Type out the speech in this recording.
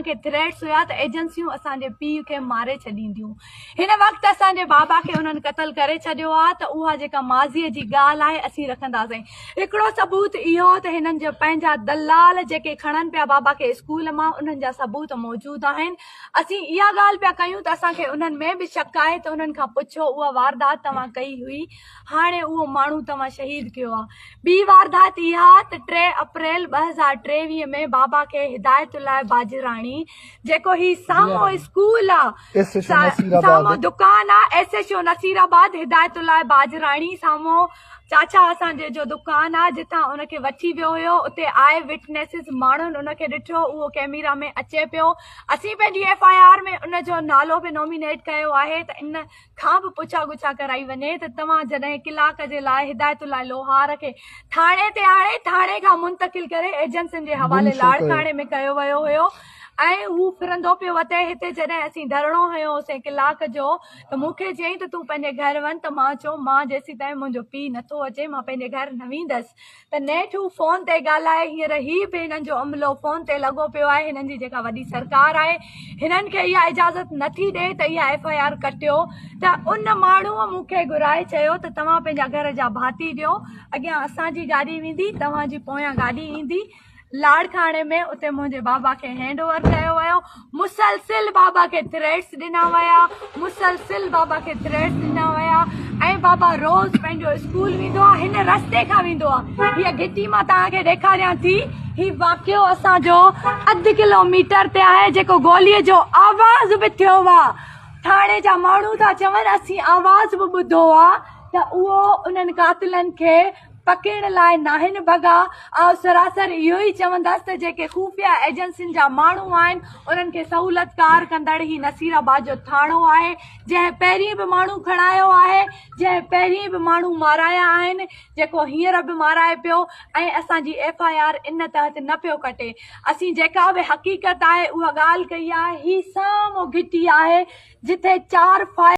के थ्रेट्स हुआ तो एजेंसियूं असांजे पीउ खे मारे छॾींदियूं। हिन वक़्तु असांजे बाबा खे उन्हनि क़तल करे छॾियो आहे त उहा जेका माज़ीअ जी ॻाल्हि आहे असीं रखंदासीं। हिकिड़ो सबूत इहो त हिननि जो पंहिंजा दलाल जेके खणनि पिया बाबा खे स्कूल मां उन्हनि जा सबूत मौजूदु आहिनि। असीं इहा ॻाल्हि पिया कयूं त असांखे उन्हनि में बि शक आहे त उन्हनि खां पुछो उहा वारदात तव्हां कई हुई, हाणे उहो माण्हू तव्हां शहीद कयो आहे। ॿी वारदात इहा त 3 अप्रैल 2023 में बाबा खे हिदायतुल्लाह बाजराणी जेको ही सामो स्कूल आहे, सामो दुकान आहे SHO नसीराबाद, हिदायतुल्लाह बाजराणी सामो चाचा असांजे जो दुकान आहे जिथां उनखे वठी वियो हुयो। उते आए विटनेसिस माण्हुनि उनखे ॾिठो, उहो कैमरा में अचे पियो। असीं पंहिंजी FIR में उनजो नालो बि नॉमिनेट कयो आहे त इन खां बि पुछा गुछा कराई वञे त तव्हां जॾहिं कलाक जे लाइ हिदायतुल्लाह लोहार खे थाणे ते आणे थाणे खां मुंतकिल करे एजेंसियुनि जे हवाले लाड़काणे में कयो वियो हुयो ऐं हू फिरंदो पियो वते। हिते जॾहिं असीं धरणो हयोसीं कलाक जो त मूंखे चयईं त तूं पंहिंजे घर वञ, त मां चयो मां जेसीं ताईं मुंहिंजो पीउ नथो अचे मां पंहिंजे घर न वेंदसि। त नेठि हू फ़ोन ते ॻाल्हाए, हींअर ही बि हिननि जो अमलो फ़ोन ते लॻो पियो आहे। हिननि जी जेका वॾी सरकार आहे हिननि खे इहा इजाज़त नथी ॾे त इहा FIR कटियो। त उन माण्हूअ मूंखे घुराए चयो त तव्हां पंहिंजा घर जा भाती ॾियो, अॻियां असांजी गाॾी वेंदी, तव्हांजी पोयां गाॾी ईंदी लाड़खाने में। उते मुंहिंजे बाबा खे हैंड ओवर कयो वियो। मुसलसिल बाबा खे थ्रेट्स ॾिना विया, मुसलसिल बाबा खे थ्रेट्स ॾिना विया ऐं बाबा रोज़ पंहिंजो स्कूल वेंदो आहे, हिन रस्ते खां वेंदो आहे। हीअ घिटी मां तव्हांखे ॾेखारियां थी, ही वाक़ियो असांजो 1/2 किलोमीटर ते आहे जेको गोलीअ जो आवाज़ बि थियो आहे। थाणे जा माण्हू था चवनि असीं आवाज़ बि ॿुधो आहे त उहो उन्हनि कातिलनि खे पकड़ण लाइ नाहिनि भॻा। ऐं सरासर इहो ई चवंदसि त जेके खुफ़िया एजेंसियुनि जा माण्हू आहिनि उन्हनि खे सहूलियतकार कंदड़ ही नसीराबाद जो थाणो आहे, जंहिं पहिरीं बि माण्हू खणायो आहे, जंहिं पहिरीं बि माण्हू माराया आहिनि, जेको हींअर बि माराए पियो ऐं असांजी FIR इन तहत न पियो कटे। असीं जेका बि हक़ीक़त आहे उहा ॻाल्हि कई आहे। ही साम्हूं घिटी आहे जिथे 4